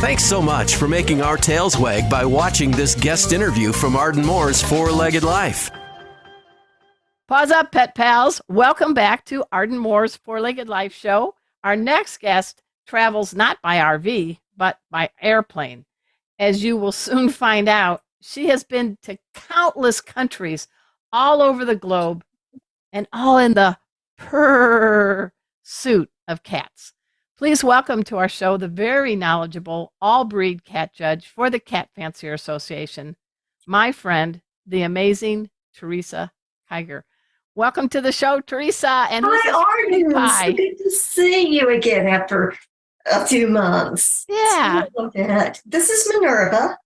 Thanks so much for making our tails wag by watching this guest interview from Arden Moore's Four-Legged Life. Pause up, pet pals. Welcome back to Arden Moore's Four-Legged Life show. Our next guest travels not by RV, but by airplane. As you will soon find out, she has been to countless countries all over the globe and all in the pursuit of cats. Please welcome to our show the very knowledgeable all-breed cat judge for the Cat Fancier Association, my friend, the amazing Teresa Keiger. Welcome to the show, Teresa. And hi, Arden. So good to see you again after a few months. Yeah. This is Minerva.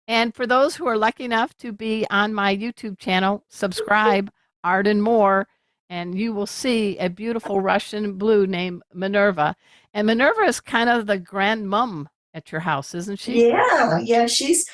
And for those who are lucky enough to be on my YouTube channel, subscribe, Arden Moore, and you will see a beautiful Russian blue named Minerva. And Minerva is kind of the grandmom at your house, isn't she? Yeah. She's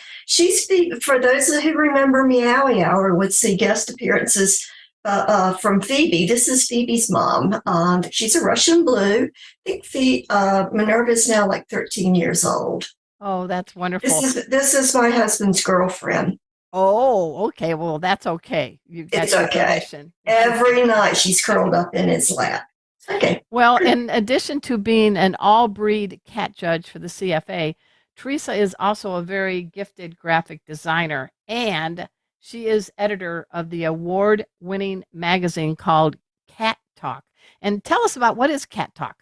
for those who remember Meowie Hour would see guest appearances from Phoebe. This is Phoebe's mom. She's a Russian blue. I think Minerva is now like 13 years old. Oh, that's wonderful. This is my husband's girlfriend. Oh, okay. Well, that's okay. It's okay. Every night she's curled up in his lap. Okay. Well, in addition to being an all-breed cat judge for the CFA, Teresa is also a very gifted graphic designer, and she is editor of the award-winning magazine called Cat Talk. And tell us about what is Cat Talk?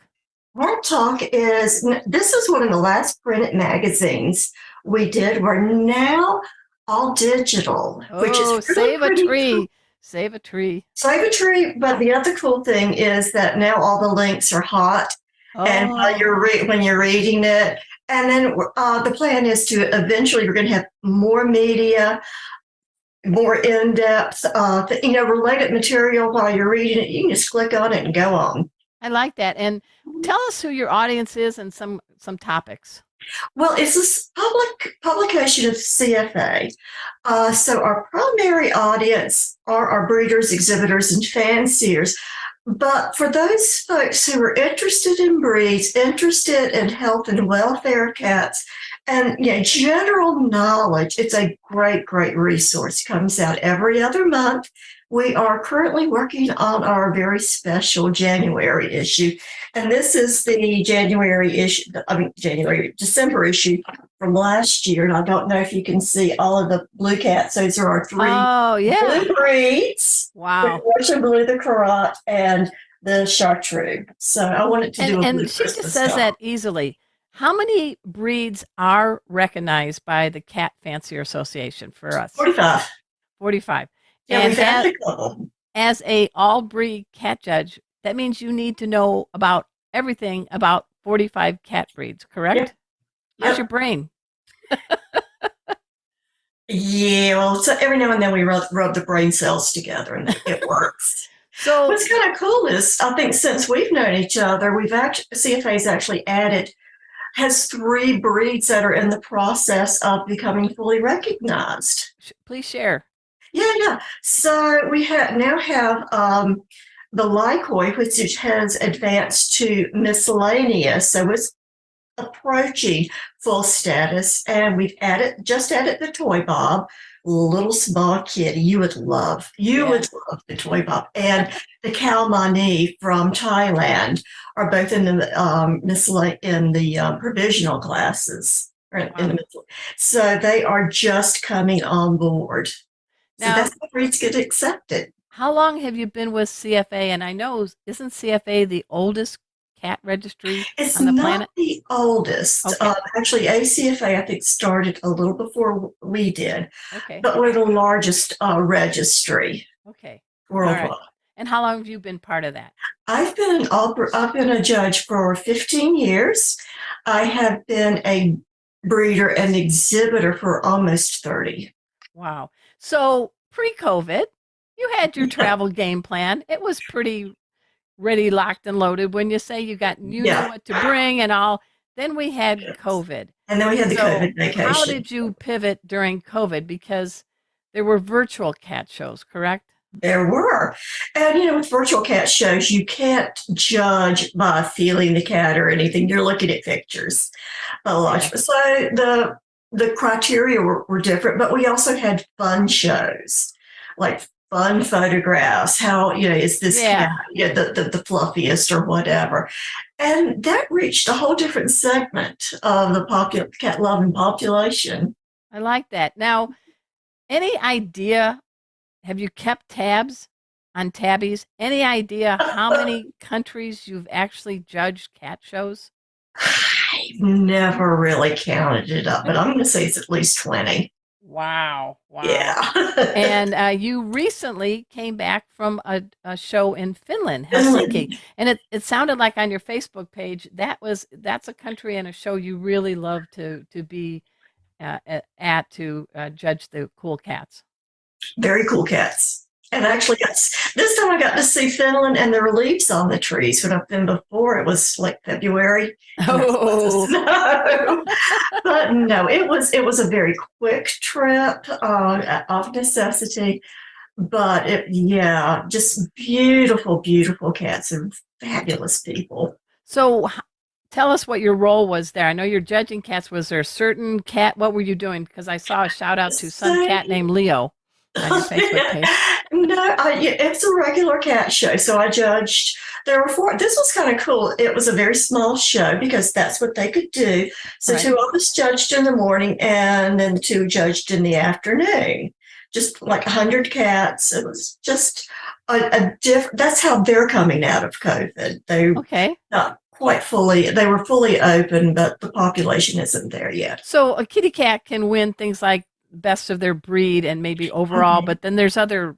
Cat Talk this is one of the last printed magazines we did. We're now all digital, which is save a tree. Cool. Save a tree. Save a tree. But the other cool thing is that now all the links are hot. And when you're reading it, and then the plan is to eventually we're going to have more media, more in-depth, related material while you're reading it. You can just click on it and go on. I like that. And tell us who your audience is and some topics. Well, it's a publication of CFA. So our primary audience are our breeders, exhibitors, and fanciers. But for those folks who are interested in breeds, interested in health and welfare of cats, and general knowledge, it's a great, great resource. It comes out every other month. We are currently working on our very special January issue. And this is the December issue from last year. And I don't know if you can see all of the blue cats. Those are our three blue breeds. Wow. The Russian blue, the Karat, and the Chartreuse. So I wanted to do a blue And she just says that easily. How many breeds are recognized by the Cat Fancier Association for us? 45. 45. Yeah, and as a all-breed cat judge, that means you need to know about everything about 45 cat breeds, correct? Yep. How's your brain? Yeah, well, so every now and then we rub the brain cells together and it works. So what's kind of cool is I think since we've known each other, CFA's actually has 3 breeds that are in the process of becoming fully recognized. Please share. Yeah. So we now have the Lycoy, which has advanced to miscellaneous. So it's approaching full status. And we've just added the Toy Bob, little small kitty. You would love the Toy Bob. And the Kalmani from Thailand are both in the provisional classes. So they are just coming on board. Now, so that's how breeds get accepted. How long have you been with CFA? And I know, isn't CFA the oldest cat registry on the planet? It's not the oldest. Okay. Actually, ACFA, I think, started a little before we did. Okay. But we're the largest registry. Okay. Worldwide. Right. And how long have you been part of that? I've been a judge for 15 years. I have been a breeder and exhibitor for almost 30. Wow. So pre-COVID, you had your travel game plan. It was pretty ready, locked, and loaded. When you say you knew what to bring and all, then we had COVID. And then we had the COVID vacation. How did you pivot during COVID? Because there were virtual cat shows, correct? There were. And, with virtual cat shows, you can't judge by feeling the cat or anything. You're looking at pictures. Yeah. So the criteria were different, but we also had fun shows, like fun photographs. How, is this cat Yeah. the fluffiest or whatever? And that reached a whole different segment of the cat loving population. I like that. Now, any idea, have you kept tabs on tabbies? Any idea how many countries you've actually judged cat shows? I've never really counted it up, but I'm going to say it's at least 20. Wow. Yeah. And you recently came back from a show in Finland, Helsinki, Finland. and it sounded like on your Facebook page that's a country and a show you really love to be at to judge the cool cats. Very cool cats. And actually, this time I got to see Finland and there were leaves on the trees. When I've been before, it was like February. Oh, Snow. But no, it was a very quick trip of necessity. But yeah, just beautiful, beautiful cats and fabulous people. so tell us what your role was there. I know you're judging cats. Was there a certain cat? What were you doing? Because I saw a shout out to some cat named Leo on your Facebook page. No, it's a regular cat show. So I judged. There were four. This was kind of cool. It was a very small show because that's what they could do. So Right. two of us judged in the morning, and then two judged in the afternoon. Just like 100 cats. It was just a different. That's how they're coming out of COVID. They Okay. not quite fully. They were fully open, but the population isn't there yet. So a kitty cat can win things like best of their breed and maybe overall, but then there's other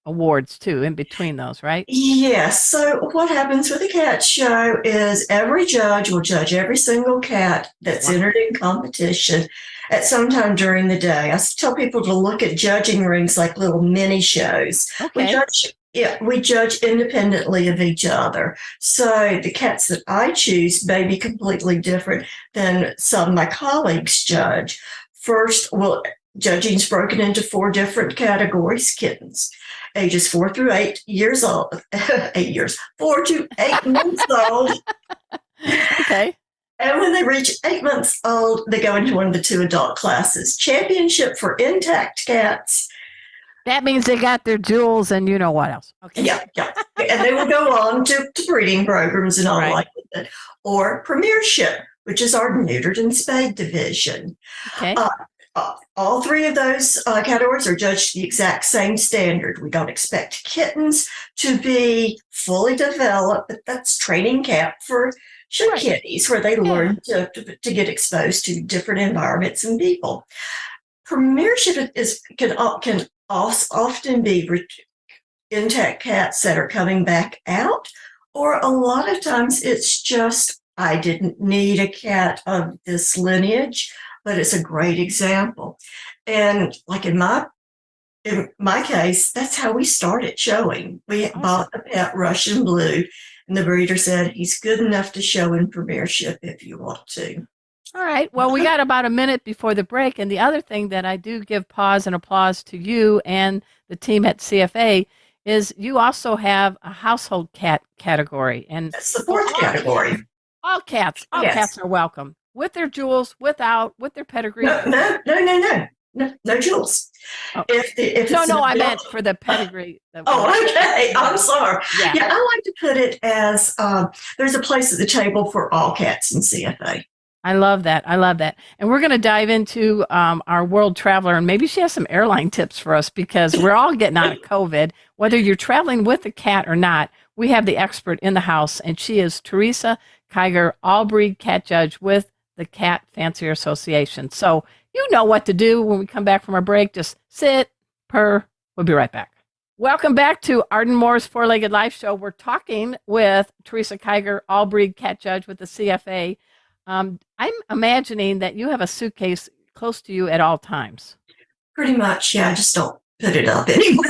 awards too in between those, right? Yes. So what happens with a cat show is every judge will judge every single cat that's Wow. entered in competition at some time during the day. I tell people to look at judging rings like little mini shows. Okay. We judge independently of each other. So the cats that I choose may be completely different than some of my colleagues judge. First, well, judging's broken into 4 different categories: kittens, ages 4 through 8 years old, 8 years, 4 to 8 months old. Okay. And when they reach 8 months old, they go into one of the 2 adult classes: championship for intact cats. That means they got their jewels and you know what else. Okay. Yeah. And they will go on to breeding programs and all Right. like that. Or premiership, which is our neutered and spayed division. Okay. All 3 of those categories are judged to the exact same standard. We don't expect kittens to be fully developed, but that's training camp for show Right. kitties, where they learn to get exposed to different environments and people. Premiership can often be intact cats that are coming back out, or a lot of times it's just, I didn't need a cat of this lineage, but it's a great example. And like in my case, that's how we started showing. We bought a pet Russian blue, and the breeder said he's good enough to show in premiership if you want to. All right. Well, we got about a minute before the break. And the other thing that I do give pause and applause to you and the team at CFA is you also have a household cat category. And that's the 4th category. All cats are welcome, with their jewels, without, with their pedigree. No jewels. Oh. If I meant for the pedigree. Okay. I'm sorry. Yeah. I like to put it as there's a place at the table for all cats in CFA. I love that. And we're going to dive into our world traveler, and maybe she has some airline tips for us because we're all getting out of COVID. Whether you're traveling with a cat or not, we have the expert in the house, and she is Teresa Keiger, all-breed cat judge with the Cat Fancier Association. So you know what to do when we come back from our break. Just sit, purr. We'll be right back. Welcome back to Arden Moore's Four-Legged Life Show. We're talking with Teresa Keiger, all-breed cat judge with the CFA. I'm imagining that you have a suitcase close to you at all times. Pretty much, yeah. I just don't put it up anymore.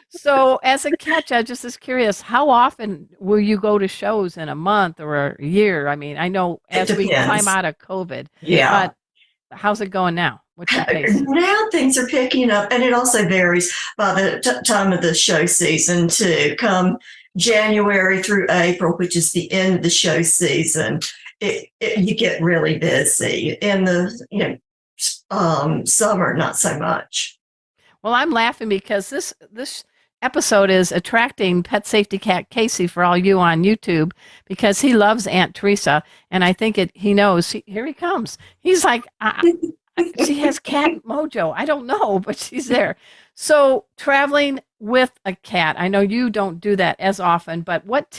So as a cat judge, just is curious, how often will you go to shows in a month or a year? I mean, I know as we climb out of COVID, yeah. but how's it going now? What's your pace? Now things are picking up, and it also varies by the time of the show season too. Come January through April, which is the end of the show season, you get really busy. In the summer, not so much. Well, I'm laughing because this episode is attracting Pet Safety Cat Casey for all you on YouTube because he loves Aunt Teresa, and I think he knows. Here he comes. He's like, she has cat mojo. I don't know, but she's there. So traveling with a cat, I know you don't do that as often, but what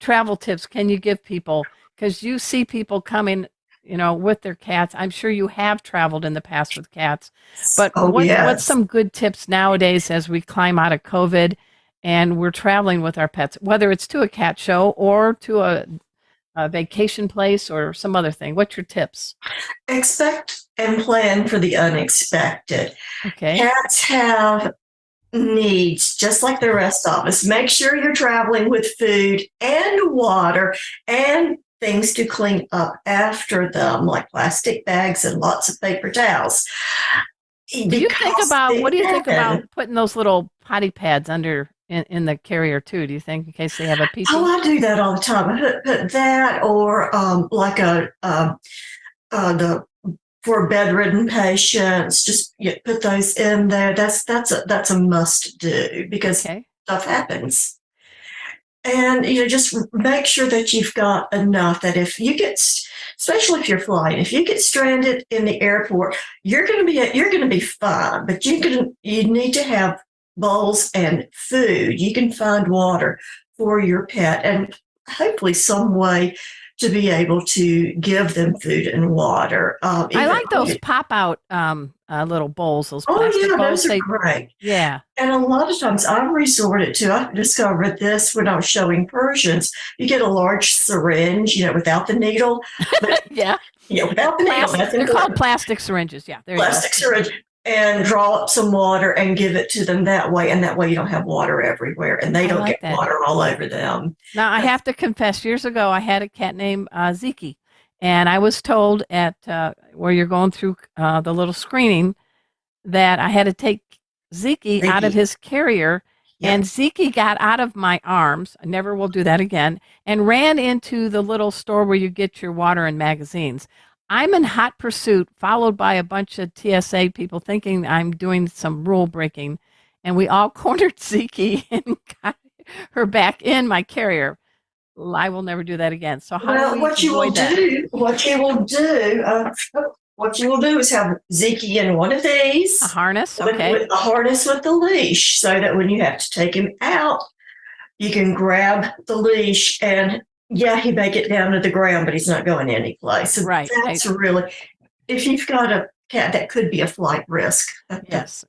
travel tips can you give people? Because you see people coming, with their cats. I'm sure you have traveled in the past with cats, but what's Yes. some good tips nowadays as we climb out of COVID and we're traveling with our pets, whether it's to a cat show or to a vacation place or some other thing? What's your tips? Expect and plan for the unexpected. Okay. Cats have needs just like the rest of us. Make sure you're traveling with food and water and things to clean up after them, like plastic bags and lots of paper towels. What do you think about putting those little potty pads under in the carrier too? Do you think in case they have a pee? Oh, I do that all the time. I put that or like the for bedridden patients, just put those in there. That's a must do because stuff happens. And just make sure that you've got enough that if you get, especially if you're flying, if you get stranded in the airport, you're going to be fine. But you need to have bowls and food. You can find water for your pet, and hopefully some way to be able to give them food and water. I like those pop-out little bowls, those plastic bowls. Those are great. Yeah. And a lot of times I've discovered this when I was showing Persians. You get a large syringe, without the needle. But, yeah. Without the needle. They're called plastic syringes. Yeah. Plastic syringe. And draw up some water and give it to them that way. And that way you don't have water everywhere and they don't get water all over them. Now, I have to confess, years ago, I had a cat named Zeke. And I was told at where you're going through the little screening that I had to take Zeke out of his carrier. Yeah. And Zeke got out of my arms. I never will do that again. And ran into the little store where you get your water and magazines. I'm in hot pursuit, followed by a bunch of TSA people thinking I'm doing some rule breaking. And we all cornered Zeke and got her back in my carrier. I will never do that again. So what you will do is have Zeke in one of these. A harness, with a harness with the leash, so that when you have to take him out, you can grab the leash and he may get down to the ground, but he's not going anyplace. So right. That's really, if you've got a cat, that could be a flight risk. Yes.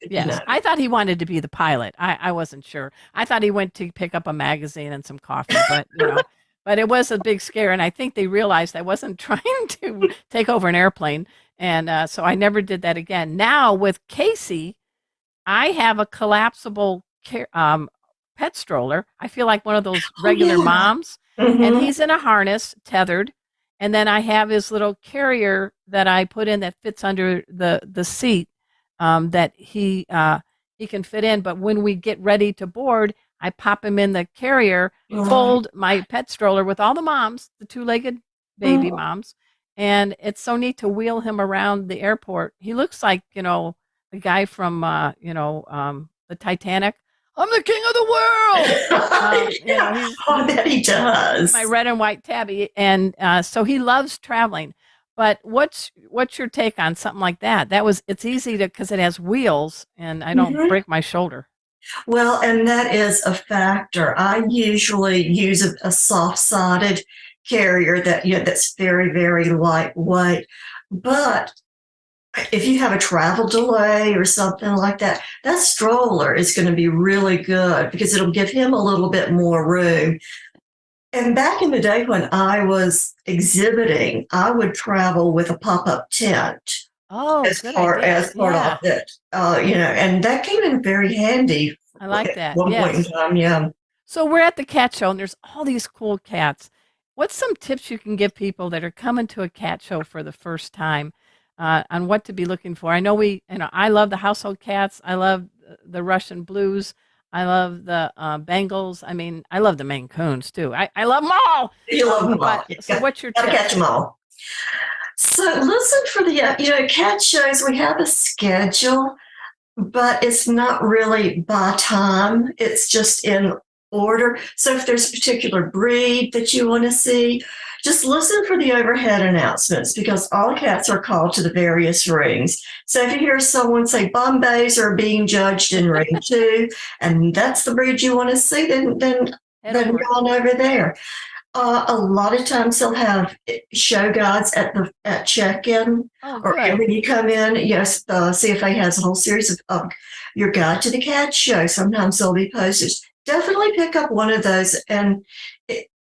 I thought he wanted to be the pilot. I wasn't sure. I thought he went to pick up a magazine and some coffee, but but it was a big scare. And I think they realized I wasn't trying to take over an airplane. And so I never did that again. Now with Casey, I have a collapsible pet stroller. I feel like one of those regular moms. Mm-hmm. And he's in a harness, tethered. And then I have his little carrier that I put in that fits under the seat that he can fit in. But when we get ready to board, I pop him in the carrier, fold my pet stroller with all the moms, the two-legged baby moms. And it's so neat to wheel him around the airport. He looks like, the guy from, the Titanic. I'm the king of the world. I bet he does. My red and white tabby. And so he loves traveling. But what's your take on something like that? It's easy because it has wheels and I don't break my shoulder. Well, and that is a factor. I usually use a soft-sided carrier that's very, very lightweight. But if you have a travel delay or something like that, that stroller is going to be really good because it'll give him a little bit more room. And back in the day when I was exhibiting, I would travel with a pop-up tent. Oh, as part of it, and that came in very handy. I like that. One point in time, yeah. So we're at the cat show, and there's all these cool cats. What's some tips you can give people that are coming to a cat show for the first time? on what to be looking for. I know I love the household cats. I love the Russian blues. I love the Bengals. I mean, I love the Maine Coons too. I love them all. You love them all. So what's your Gotta tip? catch them all. So listen for the, cat shows. We have a schedule, but it's not really by time. It's just in order. So if there's a particular breed that you want to see, just listen for the overhead announcements because all cats are called to the various rings. So if you hear someone say Bombays are being judged in ring 2, and that's the breed you want to see, then go on over there. A lot of times they'll have show guides at check-in, or when you come in. Yes, the CFA has a whole series of your guide to the cat show. Sometimes there'll be posters. Definitely pick up one of those, and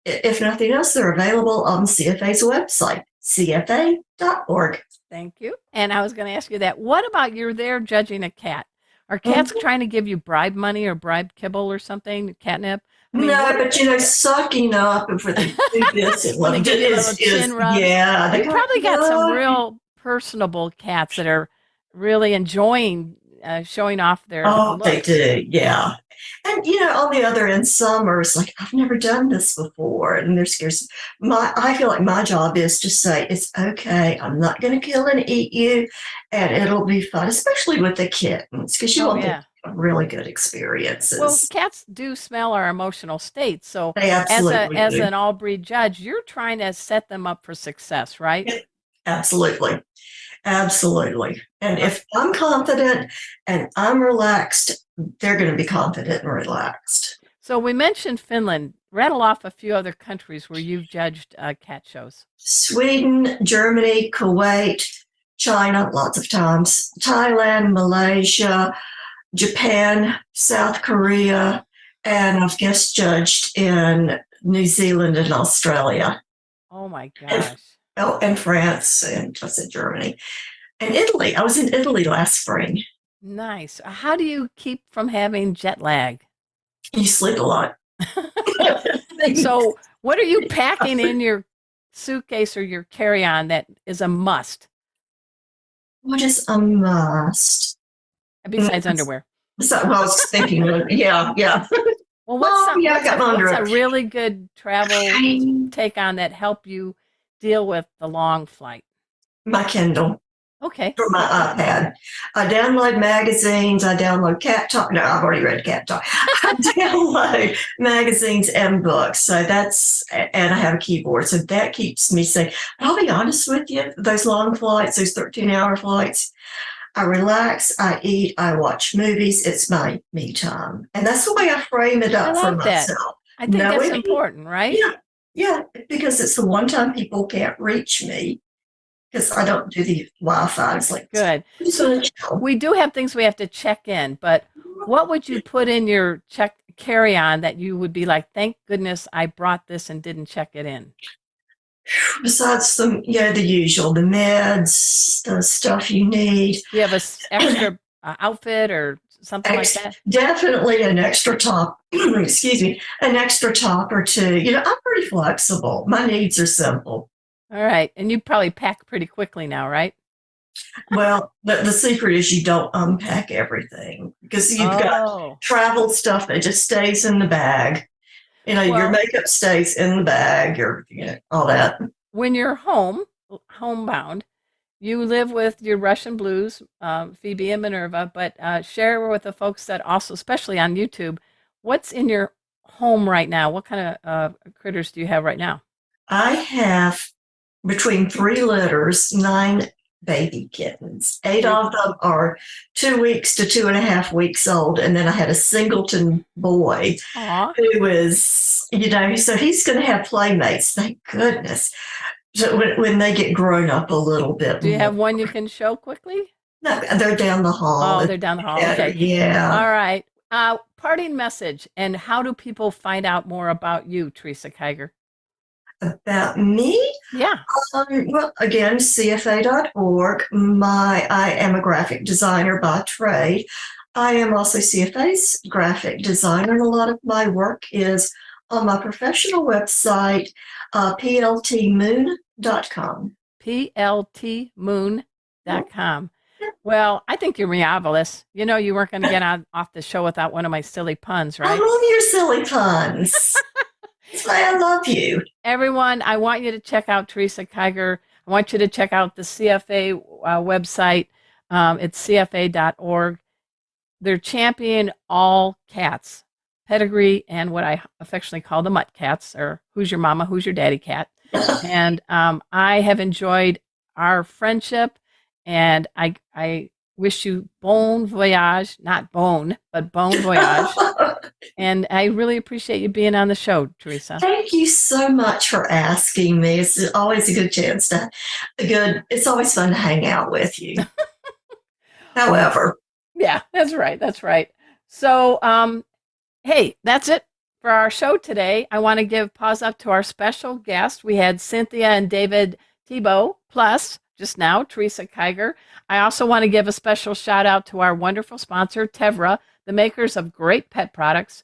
if nothing else, they're available on CFA's website, cfa.org. Thank you. And I was going to ask you that. What about you're there judging a cat? Are cats trying to give you bribe money or bribe kibble or something, catnip? But sucking up and for the do this and when they give you a little chin rub. Yeah, you probably got some real personable cats that are really enjoying showing off their looks. They do, yeah. And on the other end, some are like, I've never done this before, and they're scared. I feel like my job is to say, it's okay. I'm not going to kill and eat you, and it'll be fun, especially with the kittens, because you want them to have really good experiences. Well, cats do smell our emotional states, so they absolutely as an all-breed judge, you're trying to set them up for success, right? Yeah, absolutely. Absolutely. And if I'm confident and I'm relaxed, they're going to be confident and relaxed. So we mentioned Finland. Rattle off a few other countries where you've judged cat shows. Sweden, Germany, Kuwait, China, lots of times, Thailand, Malaysia, Japan, South Korea, and I've guest judged in New Zealand and Australia. Oh my gosh. And France, and I said Germany, and Italy. I was in Italy last spring. Nice. How do you keep from having jet lag? You sleep a lot. So what are you packing in your suitcase or your carry-on that is a must? What is a must? Besides underwear. I was thinking, yeah. Well, what's a really good travel take on that help you deal with the long flight? My Kindle. Okay. Or my iPad. I download magazines. I download Cat Talk. No, I've already read Cat Talk. I download magazines and books. So and I have a keyboard. So that keeps me safe. But I'll be honest with you, those long flights, those 13-hour flights, I relax, I eat, I watch movies. It's my me time. And that's the way I frame it up for myself. I think that's important, right? Yeah, because it's the one time people can't reach me because I don't do the Wi-Fi. It's like, good. So we do have things we have to check in, but what would you put in your carry-on that you would be like, thank goodness I brought this and didn't check it in? Besides the usual, the meds, the stuff you need. Do you have an extra outfit or something like that? Definitely an extra top. Excuse me, an extra top or two. I'm pretty flexible. My needs are simple. All right, and you probably pack pretty quickly now, right? Well, the secret is you don't unpack everything because you've got travel stuff that just stays in the bag. Your makeup stays in the bag, all that. When you're homebound, you live with your Russian blues, Phoebe and Minerva, but share with the folks that also, especially on YouTube, what's in your home right now? What kind of critters do you have right now? I have between 3 litters, 9 baby kittens. 8 of them are 2 weeks to 2.5 weeks old. And then I had a singleton boy who was, so he's going to have playmates. Thank goodness. So when they get grown up a little bit. Do you have one you can show quickly? No, they're down the hall. Oh, they're down the hall. Okay. Yeah. All right. Parting message. And how do people find out more about you, Teresa Keiger? About me? Yeah. Well, again, CFA.org. I am a graphic designer by trade. I am also CFA's graphic designer, and a lot of my work is on my professional website, pltmoon.com. pltmoon.com. .com. Well, I think you're marvelous. You know, you weren't going to get off the show without one of my silly puns, I right? love your silly puns. That's why I love you. Everyone, I want you to check out Teresa Keiger. I want you to check out the CFA website. It's cfa.org. They're championing all cats, pedigree, and what I affectionately call the mutt cats, or who's your mama, who's your daddy cat. And I have enjoyed our friendship, and I wish you bon voyage, not bone, but bon voyage. And I really appreciate you being on the show, Teresa. Thank you so much for asking me. It's always a good chance it's always fun to hang out with you. However. Yeah, that's right. That's right. So, hey, that's it for our show today. I want to give pause up to our special guest. We had Cynthia and David Thibault, plus just now, Teresa Keiger. I also want to give a special shout out to our wonderful sponsor, Tevra, the makers of great pet products.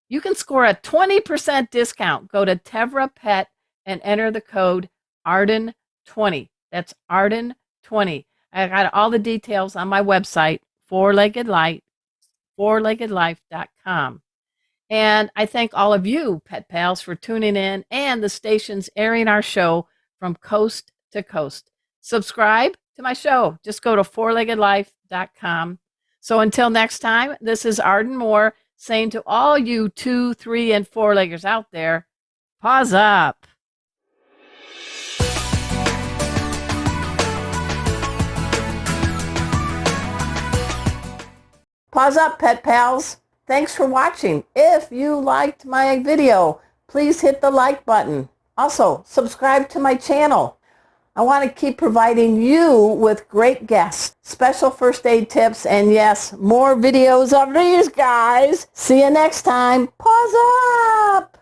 You can score a 20% discount. Go to Tevra Pet and enter the code Arden20. That's Arden20. I got all the details on my website, fourleggedlife.com. And I thank all of you, pet pals, for tuning in and the stations airing our show from coast to coast. Subscribe to my show. Just go to fourleggedlife.com. So until next time, this is Arden Moore saying to all you 2, 3, and 4-leggers out there, pause up. Pause up, pet pals. Thanks for watching. If you liked my video, please hit the like button. Also, subscribe to my channel. I want to keep providing you with great guests, special first aid tips, and yes, more videos of these guys. See you next time. Pause up!